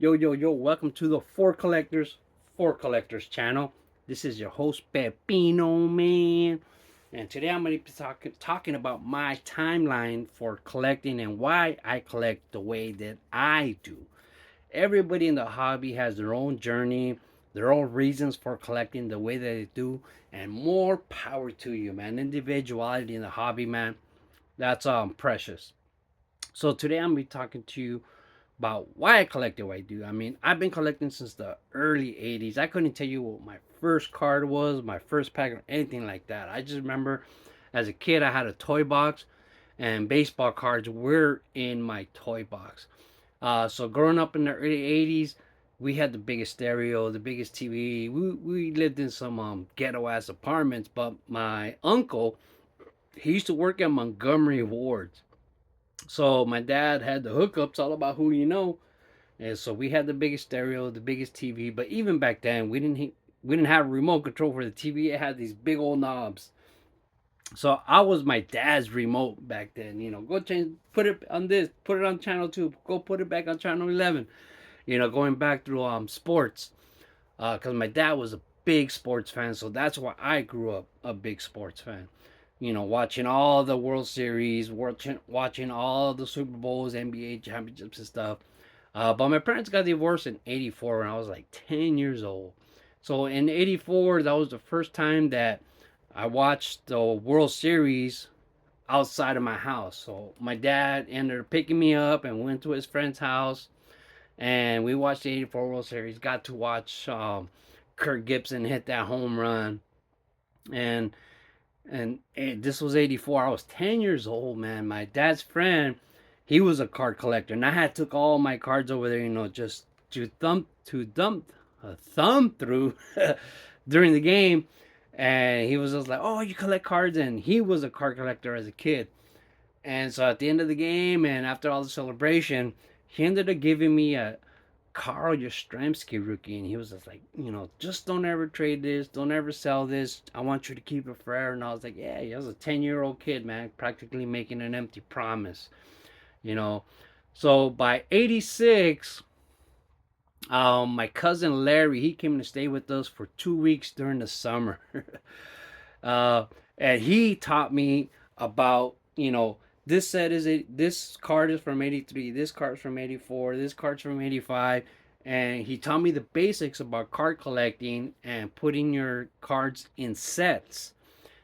Yo, welcome to the For Collectors channel. This is your host, Pepino, man. And today I'm going to be talking about my timeline for collecting and why I collect the way that I do. Everybody in the hobby has their own journey, their own reasons for collecting the way that they do, and more power to you, man. Individuality in the hobby, man, that's precious. So today I'm going to be talking to you about why I collect the way I do. I mean, I've been collecting since the early 80s. I couldn't tell you what my first card was, my first pack, or anything like that. I just remember as a kid, I had a toy box, and baseball cards were in my toy box. So growing up in the early 80s, we had the biggest stereo, the biggest TV. We lived in some ghetto ass apartments, but my uncle, he used to work at Montgomery Wards. So my dad had the hookups, all about who you know. And so we had the biggest stereo, the biggest TV. But even back then, we didn't have remote control for the TV. It had these big old knobs. So I was my dad's remote back then. Go change, put it on this, put it on channel 2, go put it back on channel 11. Going back through sports, because my dad was a big sports fan. So that's why I grew up a big sports fan. Watching all the World Series, watching all the Super Bowls, NBA championships and stuff. But my parents got divorced in '84 when I was like 10 years old. So in '84, that was the first time that I watched the World Series outside of my house. So my dad ended up picking me up and went to his friend's house, and we watched the '84 World Series. Got to watch Kirk Gibson hit that home run, and and this was '84. I was 10 years old, man. My dad's friend, he was a card collector, and I had took all my cards over there, just to thumb through during the game. And he was just like, "Oh, you collect cards," and he was a card collector as a kid. And so at the end of the game, and after all the celebration, he ended up giving me a Carl Yastrzemski rookie, and he was just like, just don't ever trade this, don't ever sell this. I want you to keep it forever. And I was like, yeah, I was a 10-year-old kid, man, practically making an empty promise, you know. So by '86, my cousin Larry, he came to stay with us for 2 weeks during the summer, uh, and he taught me about, this card is from '83, this card's from '84, this card's from '85, and he taught me the basics about card collecting and putting your cards in sets.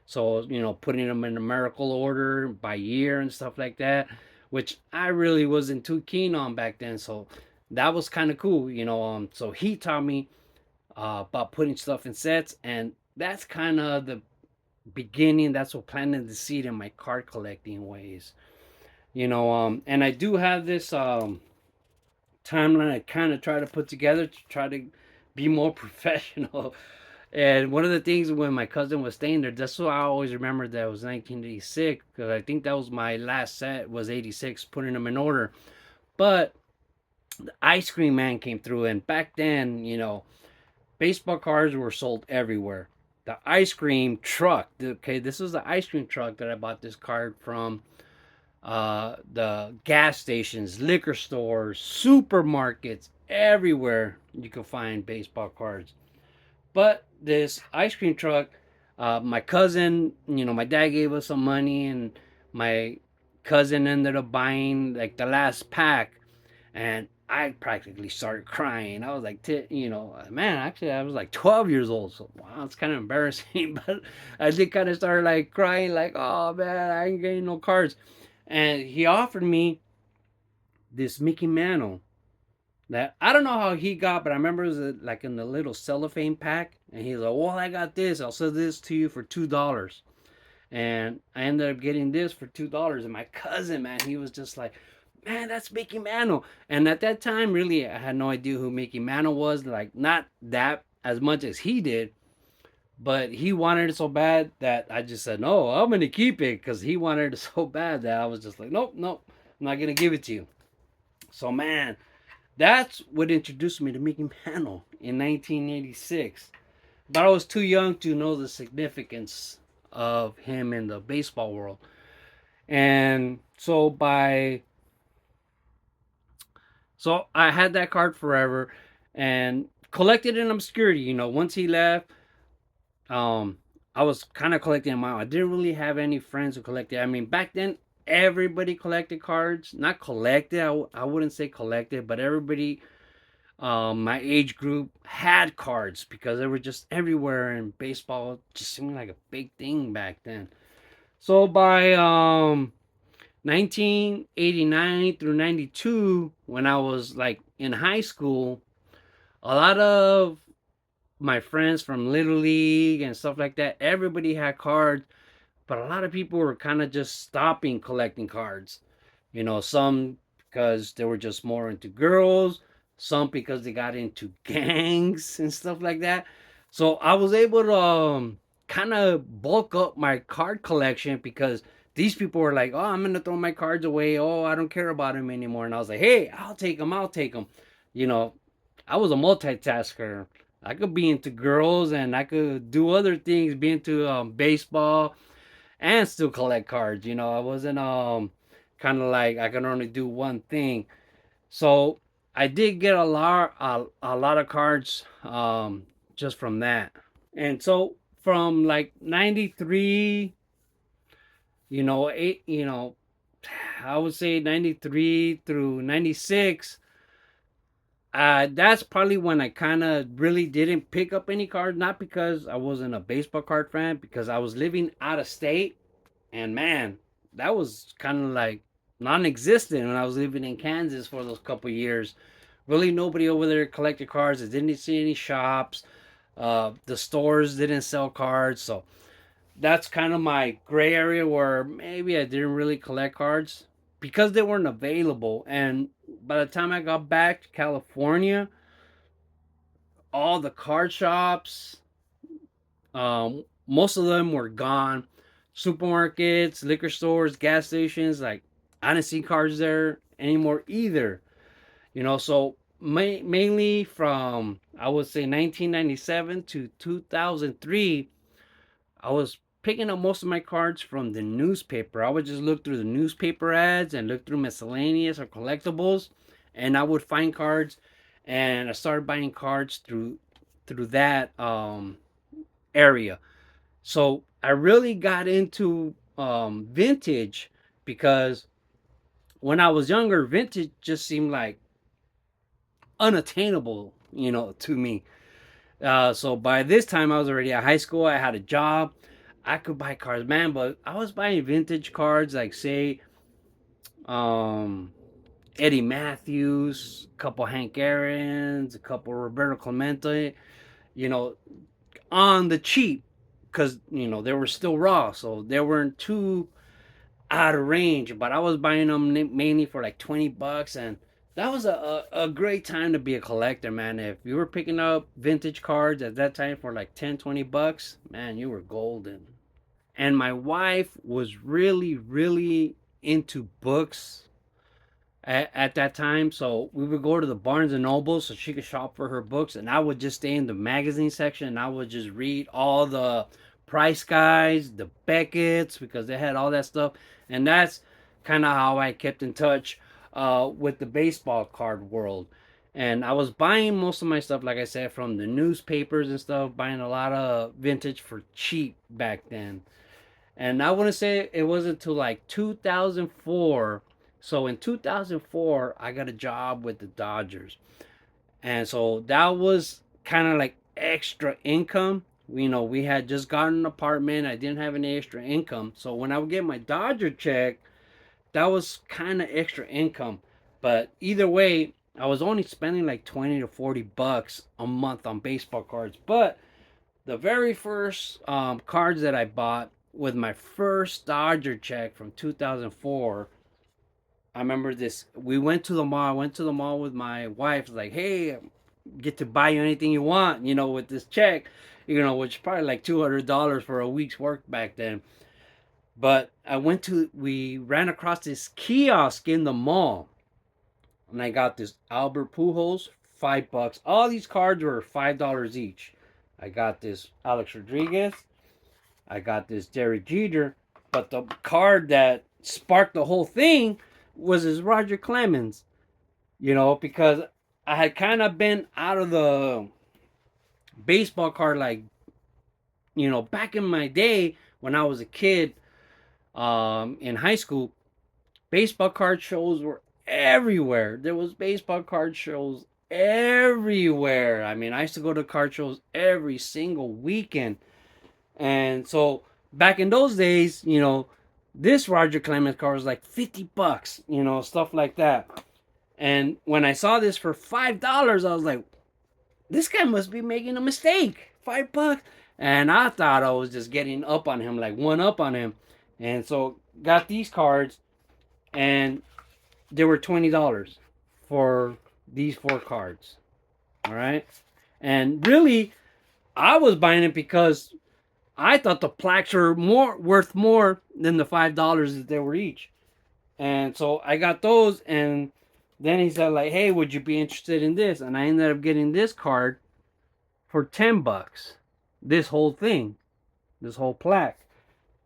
So putting them in numerical order by year and stuff like that, which I really wasn't too keen on back then. So that was kind of cool. So he taught me about putting stuff in sets, and that's kind of the beginning. That's what planted the seed in my card collecting ways. And I do have this timeline I kind of try to put together to try to be more professional. And one of the things when my cousin was staying there, that's why I always remember that it was 1986, because I think that was my last set was '86, putting them in order. But the ice cream man came through, and back then, baseball cards were sold everywhere. The ice cream truck, okay, this was the ice cream truck that I bought this card from. The gas stations, liquor stores, supermarkets, everywhere you can find baseball cards. But this ice cream truck, my cousin, my dad gave us some money, and my cousin ended up buying like the last pack, and I practically started crying. I was like, man, actually, I was like 12 years old, so wow, it's kind of embarrassing, but I did kind of start like crying, like, oh man, I ain't getting no cards. And he offered me this Mickey Mantle that I don't know how he got, but I remember it was like in the little cellophane pack. And he's like, "Well, I got this. I'll sell this to you for $2." And I ended up getting this for $2. And my cousin, man, he was just like, "Man, that's Mickey Mantle." And at that time, really, I had no idea who Mickey Mantle was. Like, not that as much as he did. But he wanted it so bad that I just said, "No, I'm going to keep it," because he wanted it so bad that I was just like, "Nope, nope, I'm not going to give it to you." So, man, that's what introduced me to Mickey Mantle in 1986. But I was too young to know the significance of him in the baseball world. And so by So I had that card forever and collected in obscurity. Once he left, um, I was kind of collecting my own. I didn't really have any friends who collected. I mean, back then, everybody collected cards. Not collected, I wouldn't say collected, but everybody, my age group, had cards because they were just everywhere, and baseball just seemed like a big thing back then. So by 1989 through 92, when I was like in high school, a lot of my friends from Little League and stuff like that, everybody had cards, but a lot of people were kind of just stopping collecting cards. Some because they were just more into girls, some because they got into gangs and stuff like that. So I was able to kind of bulk up my card collection because these people were like, "Oh, I'm gonna throw my cards away. Oh, I don't care about them anymore." And I was like, "Hey, I'll take them. I'll take them." You know, I was a multitasker. I could be into girls and I could do other things, be into baseball and still collect cards. I wasn't kind of like I can only do one thing. So I did get a lot of cards just from that. And so from like 93, eight, I would say 93 through 96, that's probably when I kind of really didn't pick up any cards. Not because I wasn't a baseball card fan, because I was living out of state. And man, that was kind of like non-existent when I was living in Kansas for those couple years. Really, nobody over there collected cards. I didn't see any shops. The stores didn't sell cards, so that's kind of my gray area where maybe I didn't really collect cards because they weren't available. And by the time I got back to California, all the card shops, most of them were gone. Supermarkets, liquor stores, gas stations, like I didn't see cards there anymore either. So mainly from I would say 1997 to 2003, I was picking up most of my cards from the newspaper. I would just look through the newspaper ads and look through miscellaneous or collectibles, and I would find cards, and I started buying cards through that area. So I really got into vintage because when I was younger, vintage just seemed like unattainable, to me. So by this time, I was already at high school. I had a job. I could buy cards, man, but I was buying vintage cards like, say, um, Eddie Matthews, a couple Hank Aaron's, a couple Roberto Clemente, you know, on the cheap because, they were still raw. So they weren't too out of range, but I was buying them mainly for like $20, and that was a great time to be a collector, man. If you were picking up vintage cards at that time for like 10, $20, man, you were golden. And my wife was really, really into books at that time. So we would go to the Barnes and Noble so she could shop for her books, and I would just stay in the magazine section and I would just read all the Price Guys, the Beckett's, because they had all that stuff. And that's kind of how I kept in touch with the baseball card world. And I was buying most of my stuff, like I said, from the newspapers and stuff, buying a lot of vintage for cheap back then. And I want to say it wasn't until like 2004. So in 2004, I got a job with the Dodgers. And so that was kind of like extra income. We had just gotten an apartment. I didn't have any extra income. So when I would get my Dodger check, that was kind of extra income. But either way, I was only spending like 20 to $40 a month on baseball cards. But the very first cards that I bought with my first Dodger check from 2004, I remember this. We went to the mall. I went to the mall with my wife. Like, hey, get to buy you anything you want, with this check, which is probably like $200 for a week's work back then. But we ran across this kiosk in the mall, and I got this Albert Pujols, $5. All these cards were $5 each. I got this Alex Rodriguez. I got this Derek Jeter. But the card that sparked the whole thing was his Roger Clemens. because I had kind of been out of the baseball card, like, back in my day when I was a kid, in high school. Baseball card shows were everywhere. There was baseball card shows everywhere. I mean, I used to go to card shows every single weekend. And so back in those days, this Roger Clemens card was like $50, stuff like that. And when I saw this for $5, I was like, this guy must be making a mistake. $5. And I thought I was just getting up on him, like one up on him. And so got these cards, and they were $20 for these four cards. All right. And really, I was buying it because I thought the plaques were worth more than the $5 that they were each. And so I got those, and then he said, like, hey, would you be interested in this? And I ended up getting this card for $10. This whole thing, this whole plaque.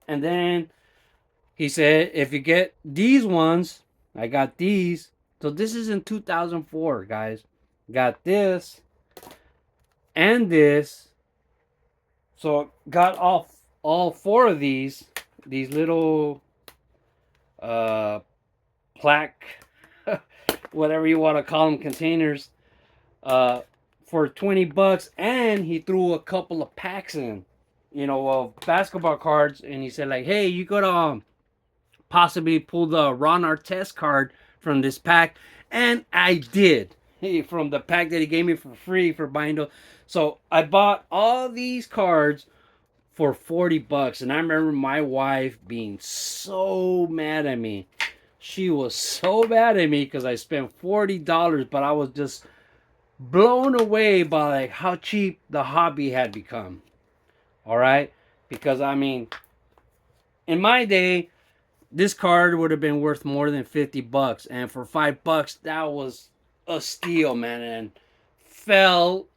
And then he said, if you get these ones, I got these. So this is in 2004, guys. Got this and this. So got all four of these little uh plaque, whatever you want to call them, containers, uh for $20. And he threw a couple of packs in, of basketball cards, and he said, like, hey, you could possibly pull the Ron Artest card from this pack. And I did. From the pack that he gave me for free for buying those. So I bought all these cards for $40. And I remember my wife being so mad at me. She was so mad at me because I spent $40, but I was just blown away by like how cheap the hobby had become. All right? Because I mean, in my day, this card would have been worth more than $50, and for $5, that was a steal, man. And fell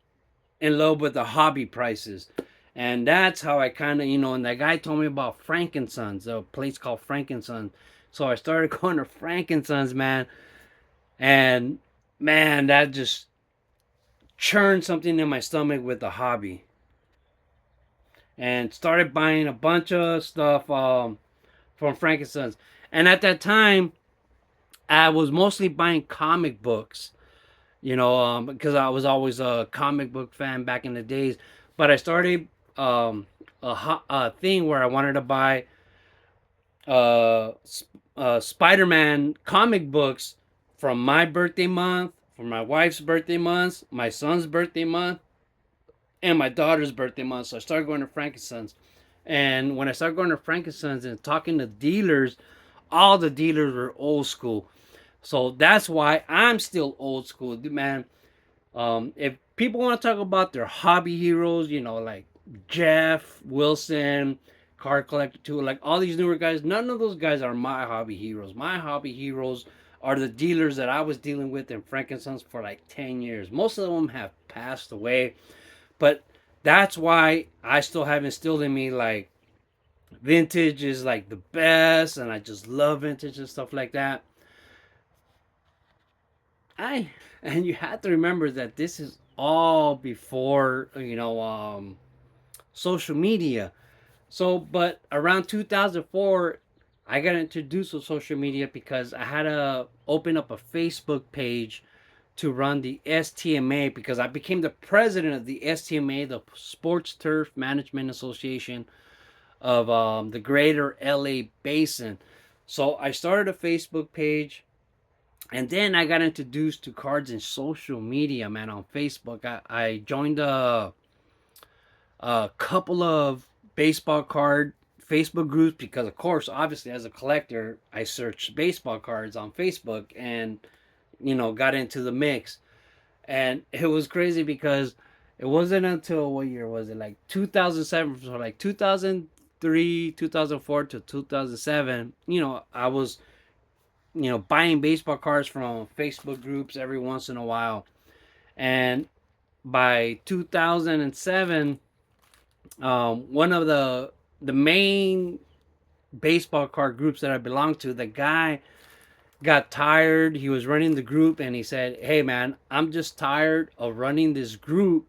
in love with the hobby prices, and that's how I kind of, And that guy told me about Frankensons, a place called Frankensons. So I started going to Frankensons, man, and man, that just churned something in my stomach with the hobby, and started buying a bunch of stuff from Frankensons. And at that time, I was mostly buying comic books, because I was always a comic book fan back in the days. But I started a thing where I wanted to buy uh, Spider-Man comic books from my birthday month, from my wife's birthday month, my son's birthday month, and my daughter's birthday month. So I started going to Frankensons. And when I started going to Frankensons and talking to dealers, all the dealers were old school. So that's why I'm still old school, man. If people want to talk about their hobby heroes, like Jeff Wilson, Card Collector 2, like all these newer guys, none of those guys are my hobby heroes. My hobby heroes are the dealers that I was dealing with in Frankensons for like 10 years. Most of them have passed away, but that's why I still have instilled in me, like, vintage is like the best, and I just love vintage and stuff like that. I And you have to remember that this is all before, social media. So, but around 2004, I got introduced to social media because I had to open up a Facebook page to run the STMA, because I became the president of the STMA, the Sports Turf Management Association of the Greater LA Basin. So I started a Facebook page, and then I got introduced to cards and social media, man, on Facebook. I joined a couple of baseball card Facebook groups because, of course, obviously, as a collector, I searched baseball cards on Facebook and, got into the mix. And it was crazy because it wasn't until, what year was it? Like 2007, so like 2003, 2004 to 2007, I was, buying baseball cards from Facebook groups every once in a while. And by 2007, one of the main baseball card groups that I belong to, the guy got tired. He was running the group and he said, "Hey man, I'm just tired of running this group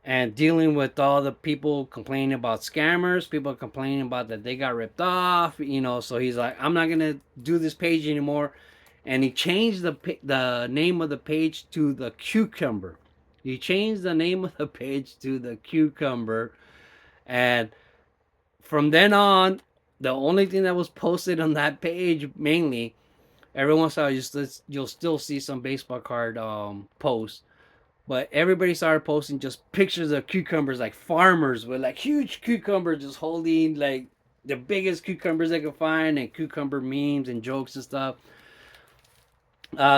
and dealing with all the people complaining about scammers, people complaining about that they got ripped off, So he's like, I'm not gonna do this page anymore, and he changed the name of the page to the Cucumber. He changed the name of the page to the Cucumber, and from then on, the only thing that was posted on that page mainly, every once in a while you'll still see some baseball card posts, but everybody started posting just pictures of cucumbers, like farmers with like huge cucumbers just holding like the biggest cucumbers they could find, and cucumber memes and jokes and stuff.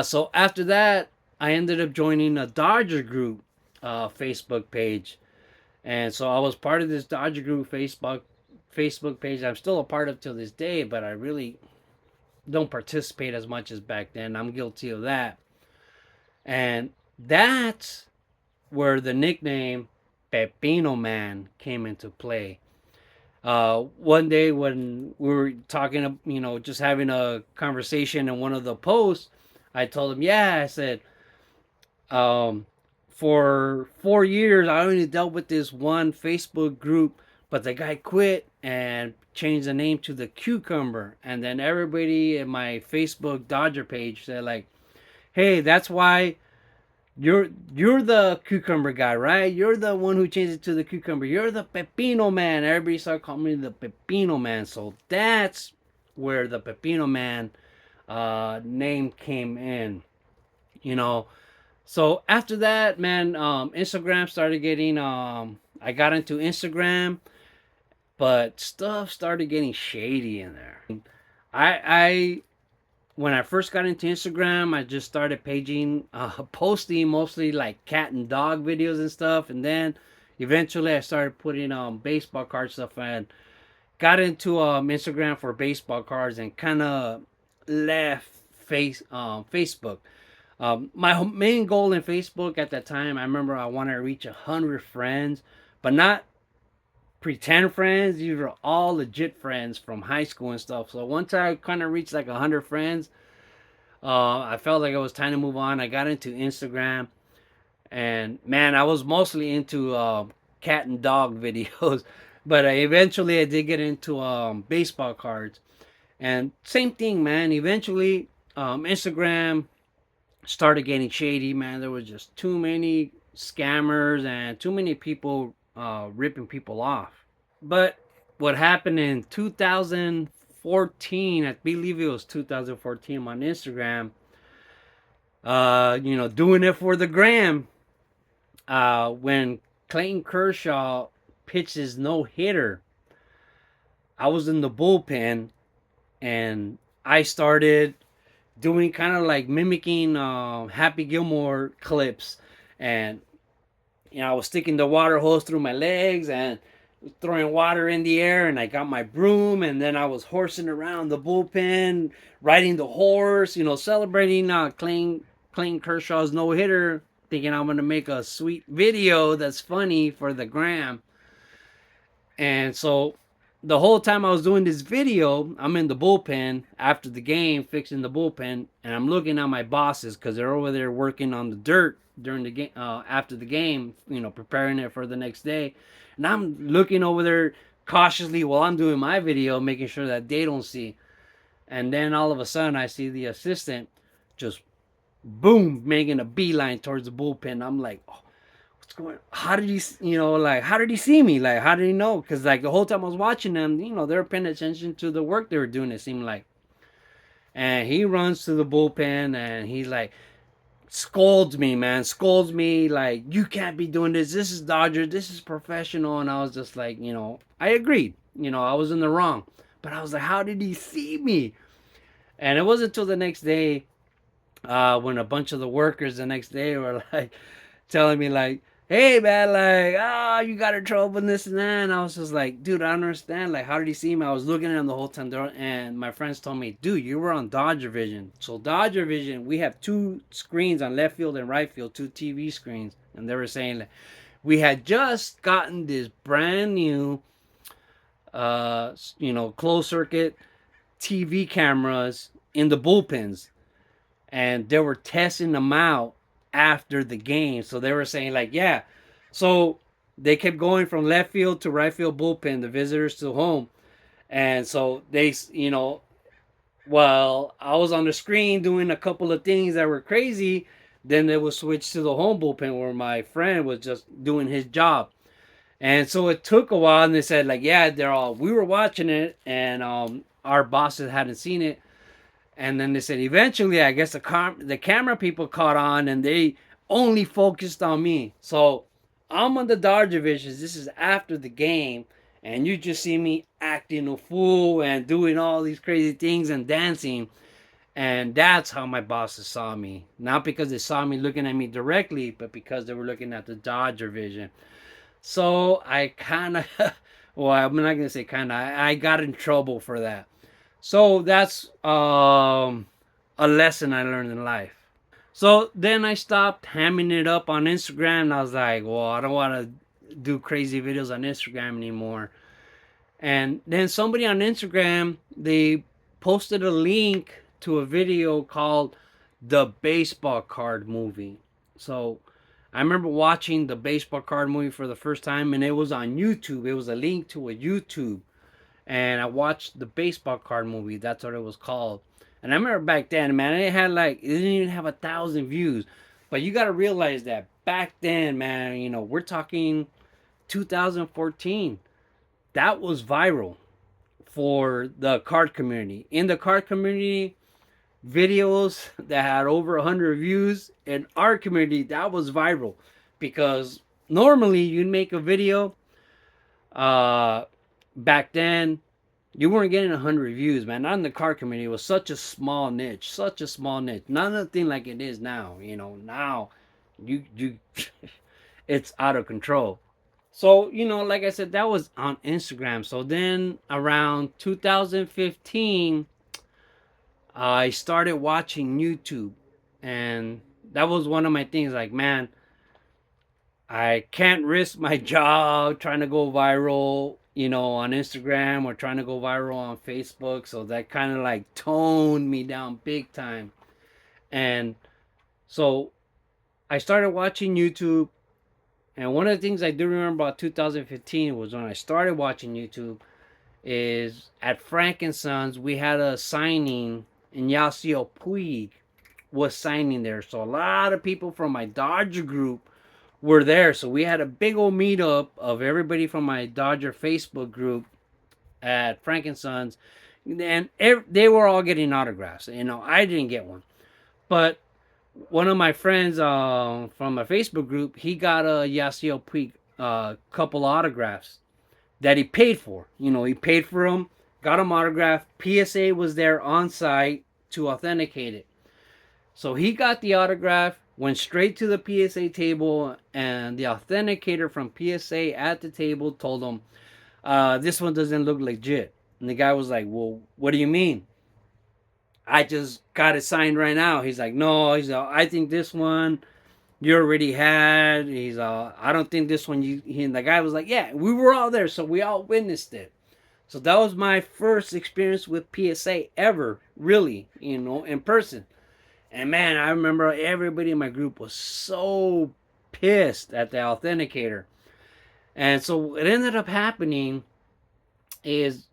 So after that, I ended up joining a Dodger group Facebook page, and so I was part of this Dodger group Facebook page. I'm still a part of till this day, but I really don't participate as much as back then. I'm guilty of that, and that's where the nickname Pepino Man came into play. One day when we were talking, just having a conversation in one of the posts, I told him, yeah, I said, um, for 4 years, I only dealt with this one Facebook group, but the guy quit and changed the name to the Cucumber. And then everybody in my Facebook Dodger page said, like, hey, that's why you're the cucumber guy, right? You're the one who changed it to the cucumber. You're the Pepino Man. Everybody started calling me the Pepino Man. So that's where the Pepino Man name came in. You know. So after that, man, Instagram started getting. I got into Instagram, but stuff started getting shady in there. I when I first got into Instagram, I just started posting mostly like cat and dog videos and stuff, and then eventually I started putting baseball card stuff, and got into Instagram for baseball cards, and kind of left Facebook. My main goal in Facebook at that time, I remember I wanted to reach 100 friends, but not pretend friends. These were all legit friends from high school and stuff. So once I kind of reached like 100 friends, I felt like it was time to move on. I got into Instagram, and man, I was mostly into cat and dog videos, but eventually I did get into baseball cards. And same thing, man. Eventually, Instagram started getting shady, man. There was just too many scammers and too many people ripping people off. But what happened in 2014, I believe it was 2014 on Instagram, doing it for the gram, when Clayton Kershaw pitched his no hitter, I was in the bullpen, and I started doing kind of like mimicking Happy Gilmore clips, and I was sticking the water hose through my legs and throwing water in the air, and I got my broom, and then I was horsing around the bullpen, riding the horse, celebrating Clayton Kershaw's no hitter, thinking I'm gonna make a sweet video that's funny for the gram. And so the whole time I was doing this video, I'm in the bullpen after the game, fixing the bullpen, and I'm looking at my bosses because they're over there working on the dirt during the game, after the game, preparing it for the next day. And I'm looking over there cautiously while I'm doing my video, making sure that they don't see. And then all of a sudden, I see the assistant just boom making a beeline towards the bullpen. I'm like, oh, what's going on? How did he, how did he see me? Like, how did he know? Because, like, the whole time I was watching them, they were paying attention to the work they were doing, it seemed like. And he runs to the bullpen, and he's like, scolds me, man. Scolds me, like, you can't be doing this. This is Dodger. This is professional. And I was just like, I agreed. I was in the wrong. But I was like, how did he see me? And it wasn't until the next day, when a bunch of the workers the next day were like telling me like, hey man, like, you got in trouble and this and that. And I was just like, dude, I don't understand. Like, how did he see me? I was looking at him the whole time, and my friends told me, dude, you were on Dodger Vision. So Dodger Vision, we have two screens on left field and right field, two TV screens. And they were saying that we had just gotten this brand new, closed circuit TV cameras in the bullpens, and they were testing them out after the game. So they were saying like, yeah, so they kept going from left field to right field bullpen, the visitors to home, and so they, well, I was on the screen doing a couple of things that were crazy. Then they would switch to the home bullpen where my friend was just doing his job. And so it took a while, and they said like, yeah, they're all. We were watching it, and our bosses hadn't seen it. And then they said eventually, I guess the camera people caught on, and they only focused on me. So I'm on the Dodger Visions. This is after the game, and you just see me acting a fool and doing all these crazy things and dancing. And that's how my bosses saw me. Not because they saw me looking at me directly, but because they were looking at the Dodger Vision. So I kind of, well, I'm not gonna say kind of. I got in trouble for that. So that's a lesson I learned in life. So then I stopped hamming it up on Instagram. And I was like, well, I don't want to do crazy videos on Instagram anymore. And then somebody on Instagram, they posted a link to a video called the baseball card movie. So I remember watching the baseball card movie for the first time, and it was on YouTube. It was a link to a YouTube, and I watched the baseball card movie. That's what it was called. And I remember back then, man, it had like, it didn't even have 1,000 views. But you got to realize that back then, man, we're talking 2014. That was viral for the card community. In the card community, videos that had over 100 views in our community, that was viral, because normally you'd make a video, uh back then you weren't getting 100 views, man. Not in the car community. It was such a small niche, such a small niche. Not nothing like it is now. Now you it's out of control. So, like I said, that was on Instagram. So then around 2015, I started watching YouTube. And that was one of my things, like, man, I can't risk my job trying to go viral, on Instagram, or trying to go viral on Facebook. So that kind of like toned me down big time. And so I started watching YouTube. And one of the things I do remember about 2015 was when I started watching YouTube is at Frank and Sons, we had a signing, and Yasiel Puig was signing there. So a lot of people from my Dodger group were there. So we had a big old meetup of everybody from my Dodger Facebook group at Frank and Sons, and they were all getting autographs. I didn't get one, but one of my friends from my Facebook group, he got a Yasiel Puig couple autographs that he paid for. He paid for them, got them autographed. PSA was there on site to authenticate it. So he got the autograph, went straight to the PSA table, and the authenticator from PSA at the table told him, this one doesn't look legit. And the guy was like, well, what do you mean? I just got it signed right now. He's like, no, I think this one you already had. I don't think this one and the guy was like, yeah, we were all there, so we all witnessed it. So that was my first experience with PSA ever, really, in person. And man, I remember everybody in my group was so pissed at the authenticator. And so what ended up happening is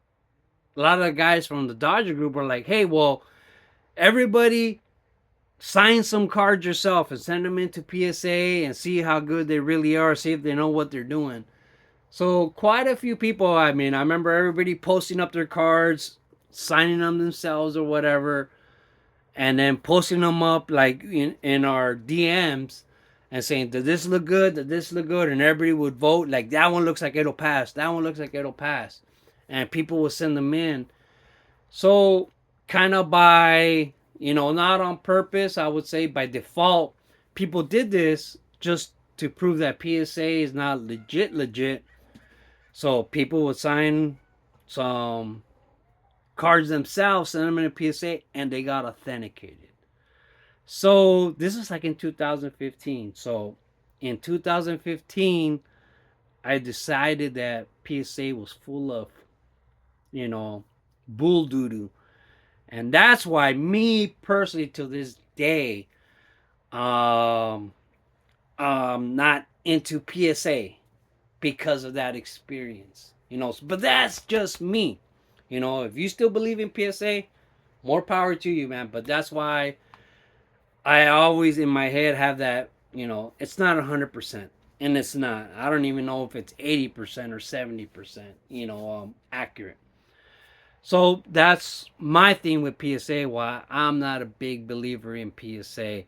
a lot of the guys from the Dodger group were like, hey, well, everybody sign some cards yourself and send them into PSA and see how good they really are, see if they know what they're doing. So quite a few people, I remember everybody posting up their cards, signing them themselves or whatever, and then posting them up like in our DMs and saying, did this look good? Did this look good? And everybody would vote like, that one looks like it'll pass. That one looks like it'll pass. And people would send them in. So kind of by, not on purpose, I would say by default, people did this just to prove that PSA is not legit. So people would sign some cards themselves, send them in a PSA, and they got authenticated. So this was like in 2015. So in 2015, I decided that PSA was full of, bull doo doo. And that's why me personally to this day, um, not into PSA because of that experience. But that's just me. If you still believe in PSA, more power to you, man. But that's why I always in my head have that, it's not 100%. And it's not. I don't even know if it's 80% or 70%, accurate. So that's my thing with PSA, why I'm not a big believer in PSA,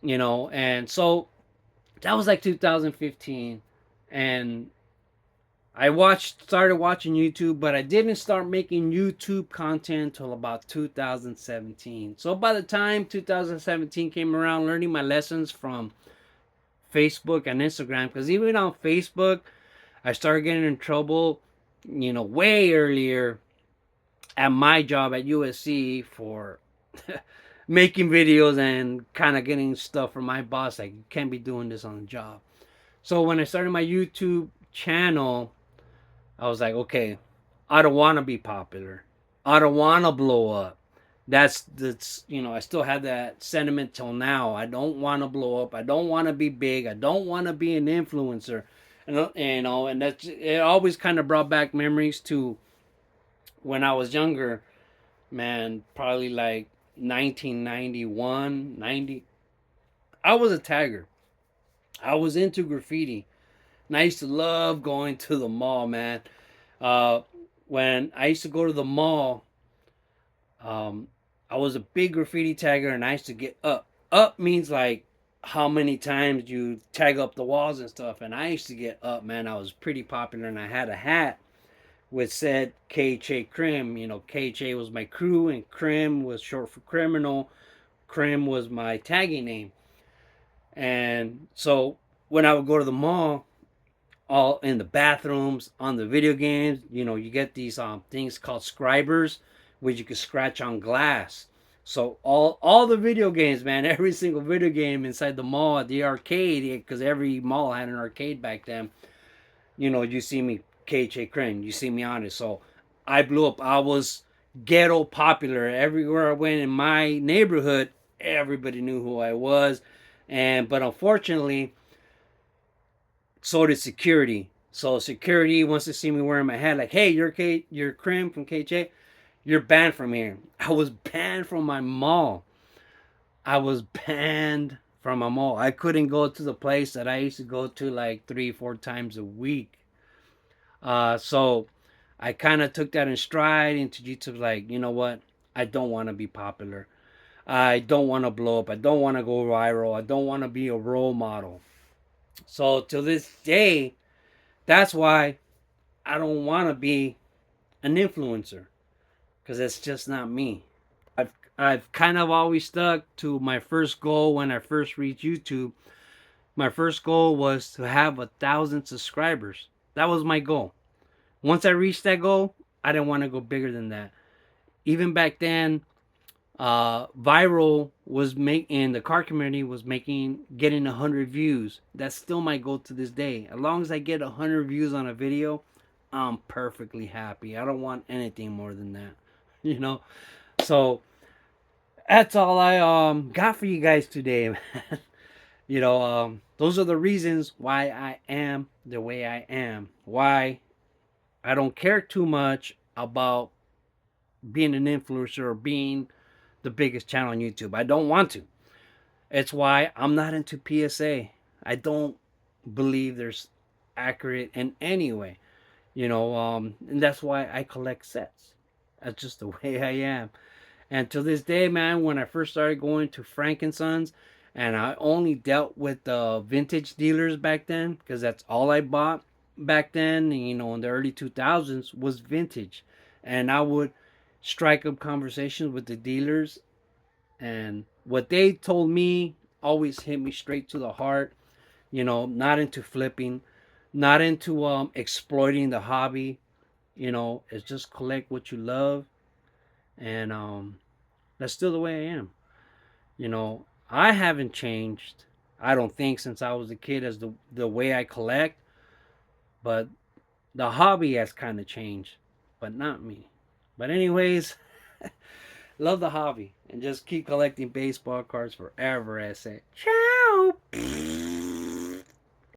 and so that was like 2015. And started watching YouTube, but I didn't start making YouTube content until about 2017. So by the time 2017 came around, learning my lessons from Facebook and Instagram, because even on Facebook, I started getting in trouble, way earlier at my job at USC for making videos and kind of getting stuff from my boss like, you can't be doing this on the job. So when I started my YouTube channel, I was like, okay, I don't want to be popular. I don't want to blow up. That's I still have that sentiment till now. I don't want to blow up. I don't want to be big. I don't want to be an influencer. And that's it. Always kind of brought back memories to when I was younger. Man, probably like 1991, 90. I was a tagger. I was into graffiti. And I used to love going to the mall, man. Uh, when I used to go to the mall, um, I was a big graffiti tagger, and I used to get up. Up means like how many times you tag up the walls and stuff. And I used to get up, man. I was pretty popular, and I had a hat which said KHA Crim. KHA was my crew, and Crim was short for criminal. Crim was my tagging name. And so when I would go to the mall, all in the bathrooms, on the video games. You get these things called scribers, which you can scratch on glass. So all the video games, man, every single video game inside the mall at the arcade, because every mall had an arcade back then. You see me KJ Crane, you see me on it. So I blew up. I was ghetto popular everywhere I went in my neighborhood. Everybody knew who I was, but unfortunately, so did security. So security wants to see me wearing my hat, like, hey, you're Krim from KJ, you're banned from here. I was banned from my mall. I was banned from a mall. I couldn't go to the place that I used to go to like 3, 4 times a week. So I kind of took that in stride into YouTube. Like, you know what? I don't want to be popular. I don't want to blow up. I don't want to go viral. I don't want to be a role model. So to this day, that's why I don't want to be an influencer, because it's just not me. I've kind of always stuck to my first goal when I first reached YouTube. My first goal was to have 1,000 subscribers. That was my goal. Once I reached that goal, I didn't want to go bigger than that. Even back then, viral was making the car community was making getting 100 views. That's still my goal to this day. As long as I get 100 views on a video, I'm perfectly happy. I don't want anything more than that. You know. So that's all I got for you guys today, man. Those are the reasons why I am the way I am. Why I don't care too much about being an influencer or being the biggest channel on YouTube. I don't want to. It's why I'm not into PSA. I don't believe there's accurate in any way. And that's why I collect sets. That's just the way I am. And to this day, man, when I first started going to Frankensons, and I only dealt with the vintage dealers back then, because that's all I bought back then, in the early 2000s, was vintage. And I would strike up conversations with the dealers, and what they told me always hit me straight to the heart. Not into flipping, not into exploiting the hobby. It's just collect what you love, and that's still the way I am. I haven't changed. I don't think since I was a kid as the way I collect, but the hobby has kind of changed, but not me. But anyways, Love the hobby and just keep collecting baseball cards forever. I say, ciao.